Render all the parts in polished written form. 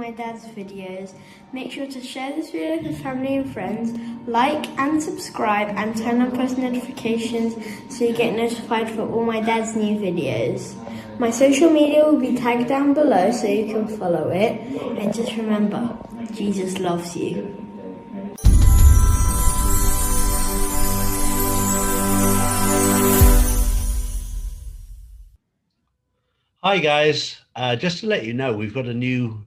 my dad's videos. Make sure to share this video with family and friends, like and subscribe, and turn on post notifications so you get notified for all my dad's new videos. My social media will be tagged down below so you can follow it. And just remember, Jesus loves you. Hi guys, just to let you know, we've got a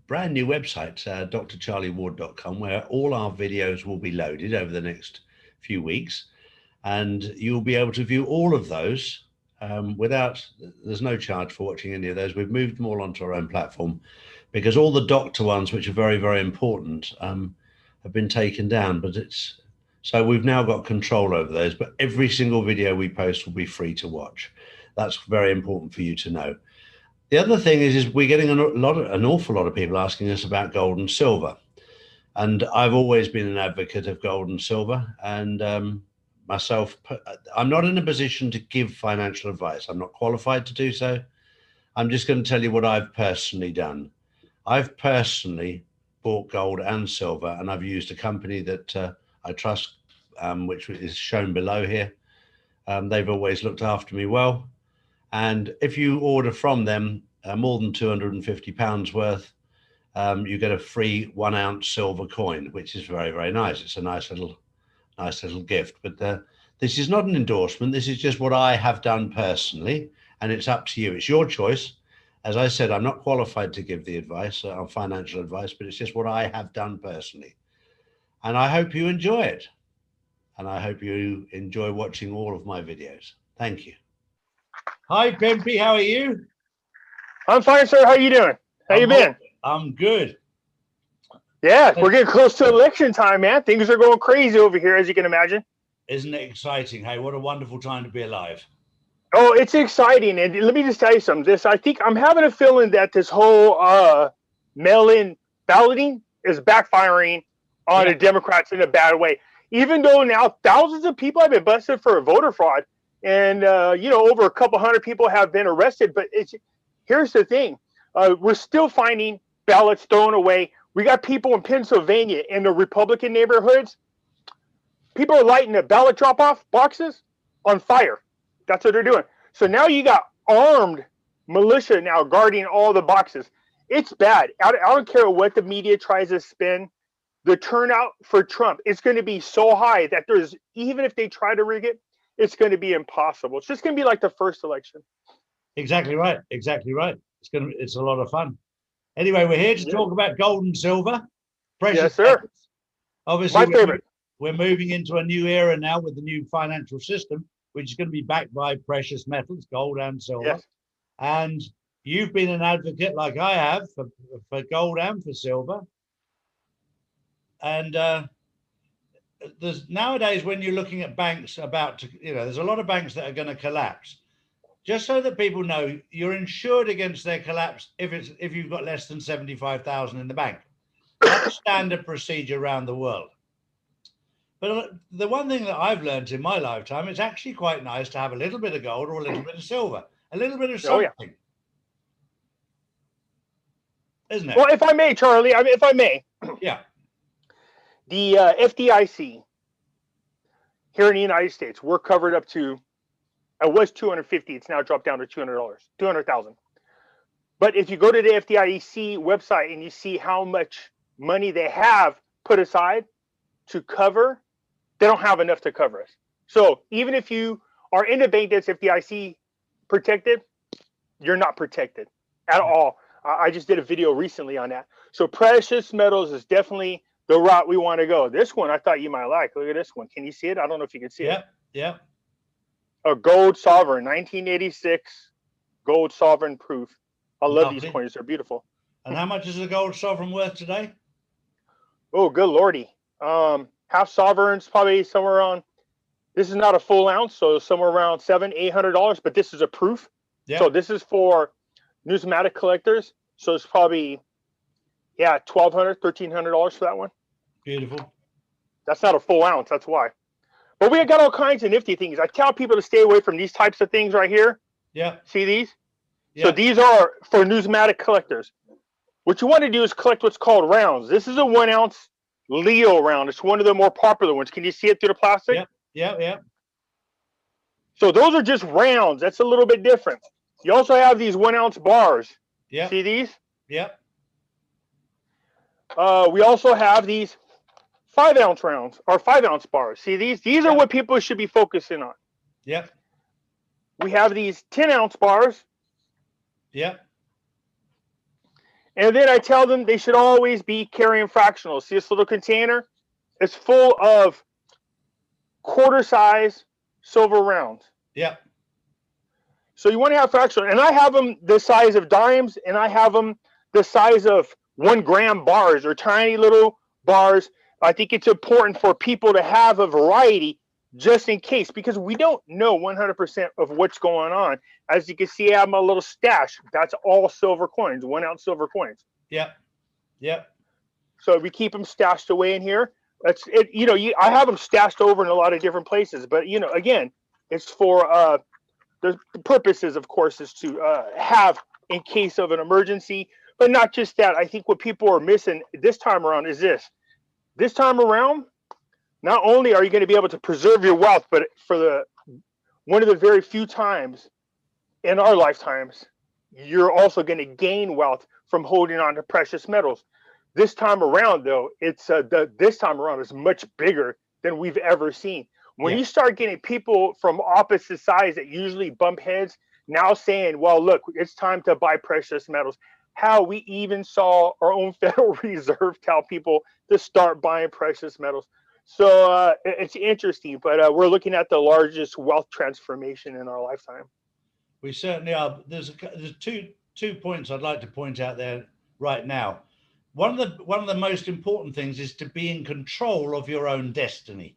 brand new website, drcharlieward.com, where all our videos will be loaded over the next few weeks, and you'll be able to view all of those there's no charge for watching any of those. We've moved them all onto our own platform because all the doctor ones, which are very, very important, have been taken down, so we've now got control over those, but every single video we post will be free to watch. That's very important for you to know. The other thing is we're getting an awful lot of people asking us about gold and silver. And I've always been an advocate of gold and silver. And myself, I'm not in a position to give financial advice. I'm not qualified to do so. I'm just going to tell you what I've personally done. I've personally bought gold and silver, and I've used a company that I trust, which is shown below here. They've always looked after me well. And if you order from them more than £250 worth, you get a free 1 ounce silver coin, which is very, very nice. It's a nice little gift. But this is not an endorsement. This is just what I have done personally, and it's up to you. It's your choice. As I said, I'm not qualified to give the advice, financial advice, but it's just what I have done personally. And I hope you enjoy it. And I hope you enjoy watching all of my videos. Thank you. Hi, Pimpy. How are you? I'm fine, sir. How you doing? How you been? I'm good. Yeah, we're getting close to election time, man. Things are going crazy over here, as you can imagine. Isn't it exciting? Hey, what a wonderful time to be alive. Oh, it's exciting. And let me just tell you something. I'm having a feeling that this whole mail-in balloting is backfiring on the Democrats in a bad way. Even though now thousands of people have been busted for voter fraud. And, over a couple hundred people have been arrested. But here's the thing. We're still finding ballots thrown away. We got people in Pennsylvania in the Republican neighborhoods. People are lighting the ballot drop-off boxes on fire. That's what they're doing. So now you got armed militia now guarding all the boxes. It's bad. I don't care what the media tries to spin. The turnout for Trump is going to be so high that even if they try to rig it, it's going to be impossible. It's just going to be like the first election. Exactly right. Exactly right. It's a lot of fun. Anyway, we're here to talk about gold and silver. Precious yes, sir. metals. Obviously, my favorite. We're moving into a new era now with the new financial system, which is going to be backed by precious metals, gold and silver. Yes. And you've been an advocate, like I have, for gold and for silver. And there's nowadays, when you're looking at banks there's a lot of banks that are going to collapse. Just so that people know, you're insured against their collapse if you've got less than 75,000 in the bank. That's standard procedure around the world. But the one thing that I've learned in my lifetime, it's actually quite nice to have a little bit of gold or a little bit of silver, a little bit of something. Oh, yeah. Isn't it? Well, if I may, Charlie, if I may. Yeah. The FDIC here in the United States, we're covered up to, it was $250. It's now dropped down to $200,000. But if you go to the FDIC website and you see how much money they have put aside to cover, they don't have enough to cover us. So even if you are in a bank that's FDIC protected, you're not protected at all. I just did a video recently on that. So precious metals is definitely the route we want to go. This one I thought you might like. Look at this one. Can you see it? I don't know if you can see it. Yeah. A gold sovereign, 1986 gold sovereign proof. I love these coins. They're beautiful. And how much is a gold sovereign worth today? Oh, good lordy. Half sovereigns probably somewhere around, this is not a full ounce, so somewhere around $700-800, but this is a proof. Yeah. So this is for numismatic collectors. So it's probably $1,200, $1,300 for that one. Beautiful. That's not a full ounce. That's why. But we got all kinds of nifty things. I tell people to stay away from these types of things right here. Yeah. See these? Yeah. So these are for numismatic collectors. What you want to do is collect what's called rounds. This is a 1 ounce Leo round. It's one of the more popular ones. Can you see it through the plastic? Yep, yep, yep. So those are just rounds. That's a little bit different. You also have these 1 ounce bars. Yep. See these? Yep. We also have these 5 ounce rounds or 5 ounce bars. See these? These are what people should be focusing on. Yep. We have these 10 ounce bars. Yep. And then I tell them they should always be carrying fractionals. See this little container? It's full of quarter size silver rounds. Yep. So you want to have fractional, and I have them the size of dimes, and I have them the size of 1 gram bars or tiny little bars. I think it's important for people to have a variety just in case, because we don't know 100% of what's going on. As you can see, I have my little stash. That's all silver coins, 1 ounce silver coins. Yep. Yep. So we keep them stashed away in here. That's it. You know, I have them stashed over in a lot of different places, but you know, again, it's for the purposes, of course, is to have in case of an emergency. But not just that. I think what people are missing this time around is this. This time around, not only are you going to be able to preserve your wealth, but for one of the very few times in our lifetimes, you're also going to gain wealth from holding on to precious metals. This time around, though, this time around is much bigger than we've ever seen. When you start getting people from opposite sides that usually bump heads now saying, well, look, it's time to buy precious metals. How we even saw our own Federal Reserve tell people to start buying precious metals. So it's interesting, but we're looking at the largest wealth transformation in our lifetime. We certainly are. There's two points I'd like to point out there right now. One of the most important things is to be in control of your own destiny.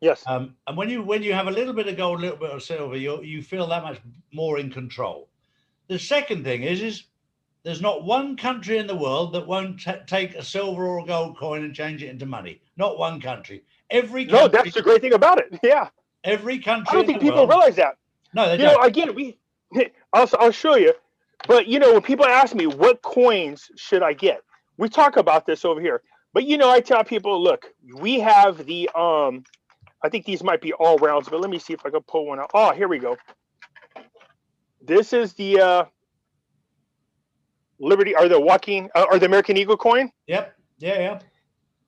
Yes. And when you have a little bit of gold, a little bit of silver, you feel that much more in control. The second thing is there's not one country in the world that won't take a silver or a gold coin and change it into money. Not one country. Every country. No, that's the great thing about it. Yeah. Every country. I don't think people realize that. No, they don't. You know, again, I'll show you. But you know, when people ask me what coins should I get, we talk about this over here. But you know, I tell people, look, we have the I think these might be all rounds, but let me see if I can pull one out. Oh, here we go. This is the Liberty or the Joaquin or the American Eagle coin. Yep. Yeah.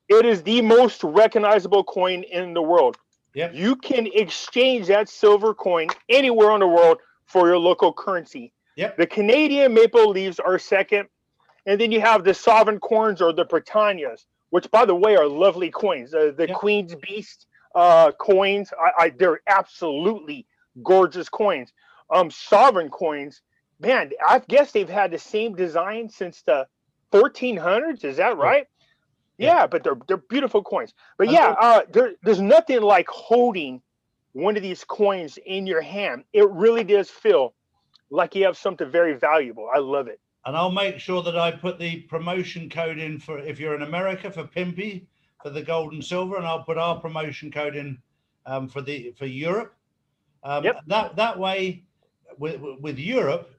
It is the most recognizable coin in the world. Yep. You can exchange that silver coin anywhere in the world for your local currency. Yep. The Canadian maple leaves are second, and then you have the sovereign coins or the Britannias, which, by the way, are lovely coins. The Queen's Beast coins, they're absolutely gorgeous coins. Sovereign coins, man, I guess they've had the same design since the 1400s. Is that right? Yeah, but they're beautiful coins. But there's nothing like holding one of these coins in your hand. It really does feel like you have something very valuable. I love it. And I'll make sure that I put the promotion code in for, if you're in America, for Pimpy, for the gold and silver, and I'll put our promotion code in for Europe. That way, with Europe,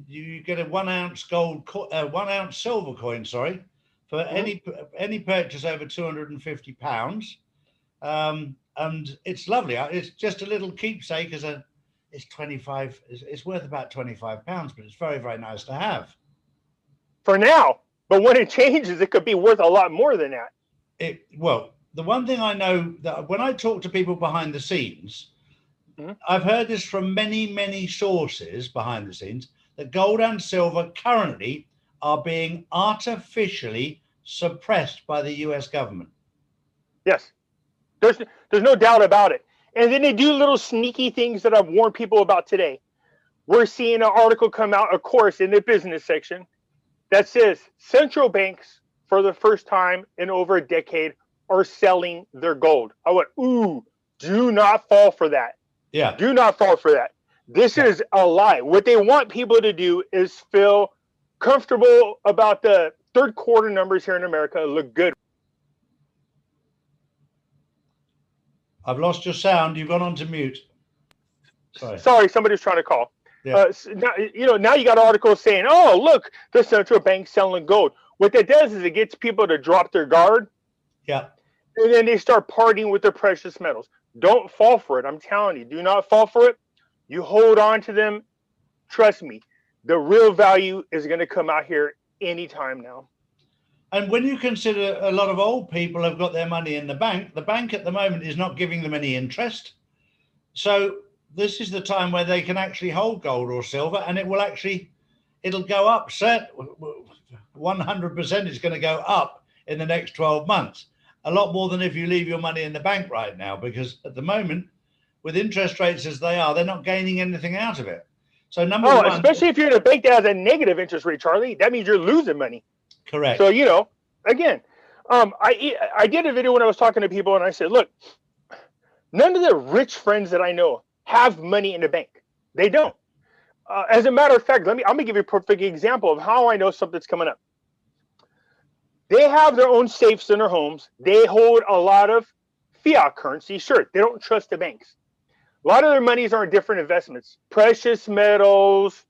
you get a 1 ounce 1 ounce silver coin. Sorry, for any purchase over £250, and it's lovely. It's just a little keepsake. It's 25. It's worth about £25, but it's very, very nice to have. For now, but when it changes, it could be worth a lot more than that. Well, the one thing I know that when I talk to people behind the scenes, I've heard this from many, many sources behind the scenes, that gold and silver currently are being artificially suppressed by the US government. Yes, there's no doubt about it. And then they do little sneaky things that I've warned people about today. We're seeing an article come out, of course, in the business section that says central banks, for the first time in over a decade, are selling their gold. I went, ooh, do not fall for that. Yeah. Do not fall for that. This is a lie. What they want people to do is feel comfortable about the third quarter numbers here in America. Look good. I've lost your sound. You've gone on to mute. Sorry, somebody's trying to call. Yeah. Now, now you got articles saying, "Oh, look, the central bank selling gold." What that does is it gets people to drop their guard, Yeah. and then they start partying with their precious metals. Don't fall for it. I'm telling you, do not fall for it. You hold on to them. Trust me, the real value is going to come out here anytime now. And when you consider a lot of old people have got their money in the bank at the moment is not giving them any interest. So this is the time where they can actually hold gold or silver, and it'll go up. 100% is going to go up in the next 12 months. A lot more than if you leave your money in the bank right now, because at the moment, with interest rates as they are, they're not gaining anything out of it. So number one, especially if you're in a bank that has a negative interest rate, Charlie, that means you're losing money. Correct. So, again, I did a video when I was talking to people, and I said, look, none of the rich friends that I know have money in the bank. They don't. As a matter of fact, I'm going to give you a perfect example of how I know something's coming up. They have their own safes in their homes. They hold a lot of fiat currency. Sure, they don't trust the banks. A lot of their monies are in different investments, precious metals,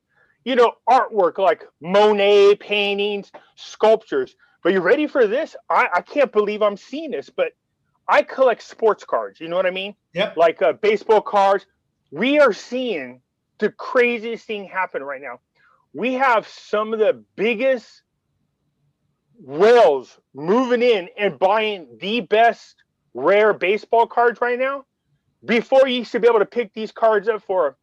artwork like Monet paintings, sculptures. But you ready for this? I can't believe I'm seeing this, but I collect sports cards. You know what I mean? Yep. Like baseball cards. We are seeing the craziest thing happen right now. We have some of the biggest whales moving in and buying the best rare baseball cards right now. Before, you used to be able to pick these cards up for a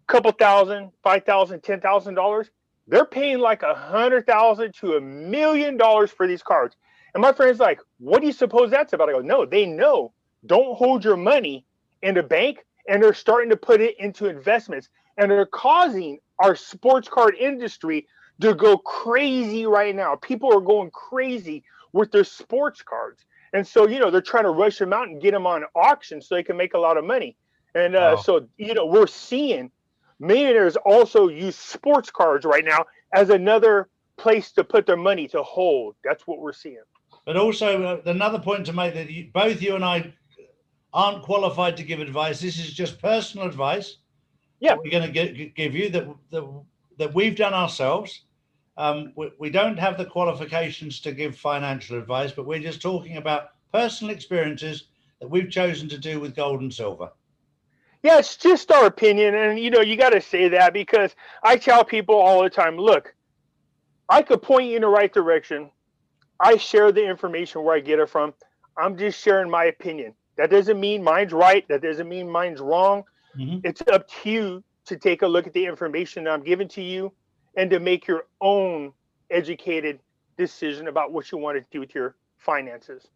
couple thousand, $5,000, $10,000. They're paying like $100,000 to $1 million for these cards. And my friend's like, what do you suppose that's about? I go, no, they know. Don't hold your money in the bank, and they're starting to put it into investments. And they're causing our sports card industry to go crazy right now. People are going crazy with their sports cards. And so, they're trying to rush them out and get them on auction so they can make a lot of money. And so, we're seeing millionaires also use sports cards right now as another place to put their money to hold. That's what we're seeing. But also another point to make, that both you and I aren't qualified to give advice. This is just personal advice. Yeah, we're going to give you that we've done ourselves. We don't have the qualifications to give financial advice, but we're just talking about personal experiences that we've chosen to do with gold and silver. Yeah, it's just our opinion. And, you got to say that, because I tell people all the time, look, I could point you in the right direction. I share the information where I get it from. I'm just sharing my opinion. That doesn't mean mine's right. That doesn't mean mine's wrong. Mm-hmm. It's up to you to take a look at the information that I'm giving to you and to make your own educated decision about what you want to do with your finances.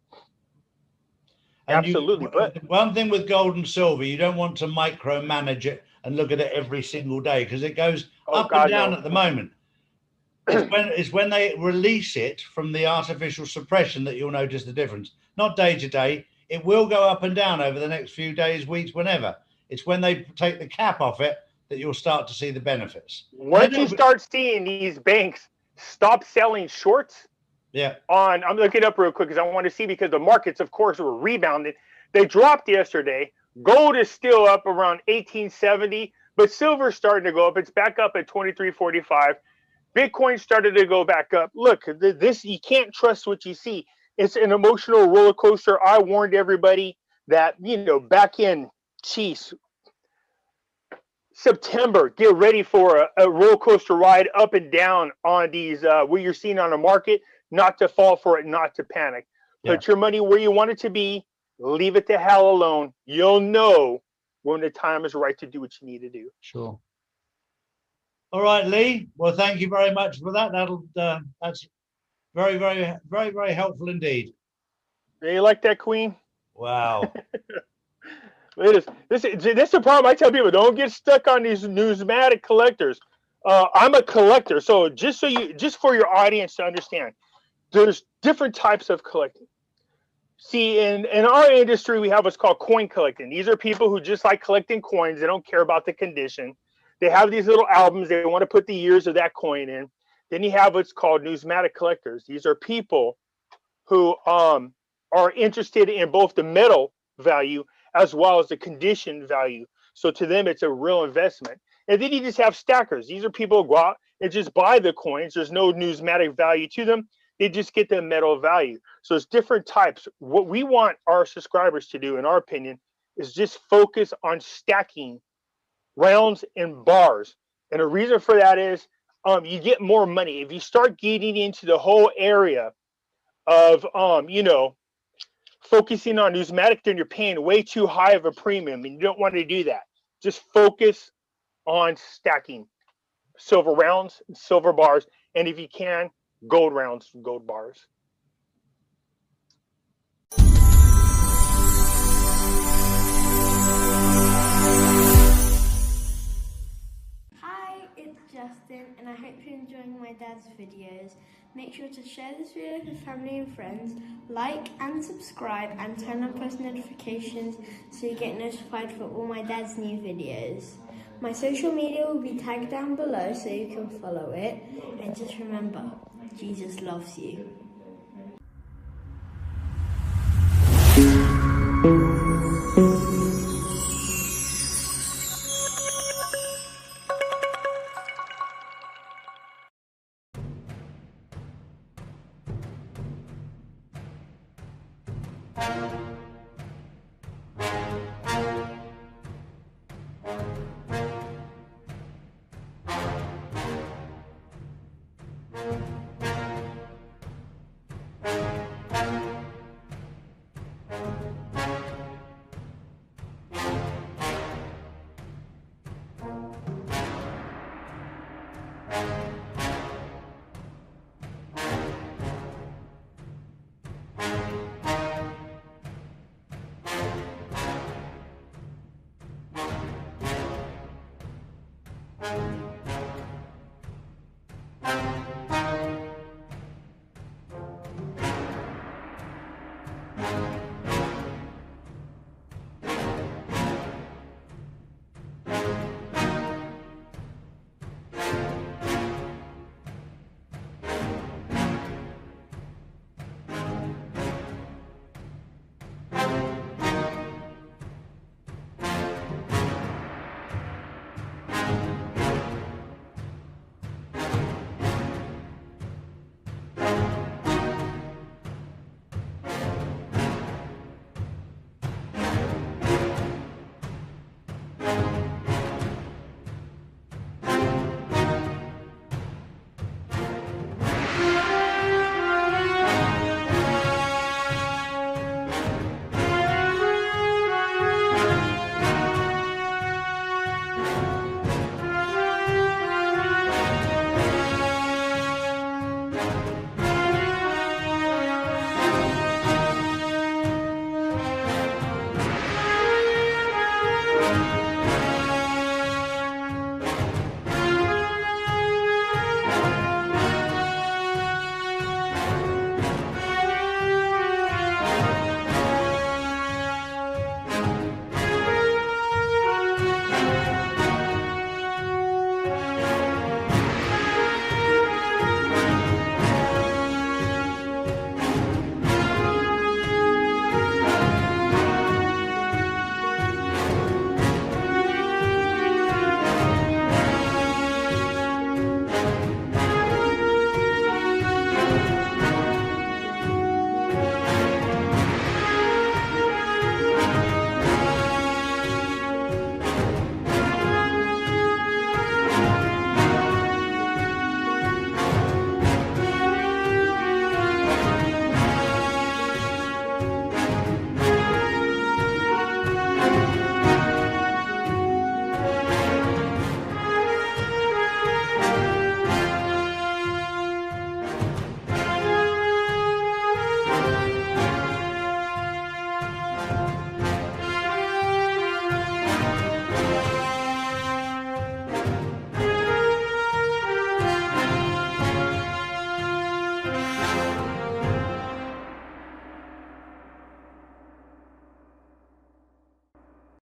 And absolutely. But one thing with gold and silver, you don't want to micromanage it and look at it every single day, because it goes up and down at the moment. It's when they release it from the artificial suppression that you'll notice the difference. Not day to day. It will go up and down over the next few days, weeks, whenever. It's when they take the cap off it that you'll start to see the benefits. Once you start seeing these banks stop selling shorts, I'm looking up real quick because I want to see, because the markets, of course, were rebounding. They dropped yesterday. Gold is still up around 1870, but silver's starting to go up. It's back up at 2345. Bitcoin started to go back up. Look, this, you can't trust what you see. It's an emotional roller coaster. I warned everybody that, back in, September, get ready for a roller coaster ride up and down on these, what you're seeing on the market, not to fall for it, not to panic. Put your money where you want it to be. Leave it the hell alone. You'll know when the time is right to do what you need to do. Sure. All right, Lee. Well, thank you very much for that. That's very, very, very, very helpful indeed. You like that, Queen? Wow. This is the problem. I tell people, don't get stuck on these numismatic collectors. I'm a collector, so just for your audience to understand, there's different types of collecting. See, in our industry, we have what's called coin collecting. These are people who just like collecting coins. They don't care about the condition. They have these little albums. They want to put the years of that coin in. Then you have what's called numismatic collectors. These are people who are interested in both the metal value as well as the condition value. So to them, it's a real investment. And then you just have stackers. These are people who go out and just buy the coins. There's no numismatic value to them. They just get the metal value. So it's different types. What we want our subscribers to do, in our opinion, is just focus on stacking rounds and bars. And the reason for that is you get more money. If you start getting into the whole area of, focusing on numismatic, then you're paying way too high of a premium, and you don't want to do that. Just focus on stacking silver rounds, silver bars, and if you can, gold rounds, gold bars. Hi, it's Justin, and I hope you're enjoying my dad's videos. Make sure to share this video with family and friends, like and subscribe, and turn on post notifications so you get notified for all my dad's new videos. My social media will be tagged down below so you can follow it. And just remember, Jesus loves you.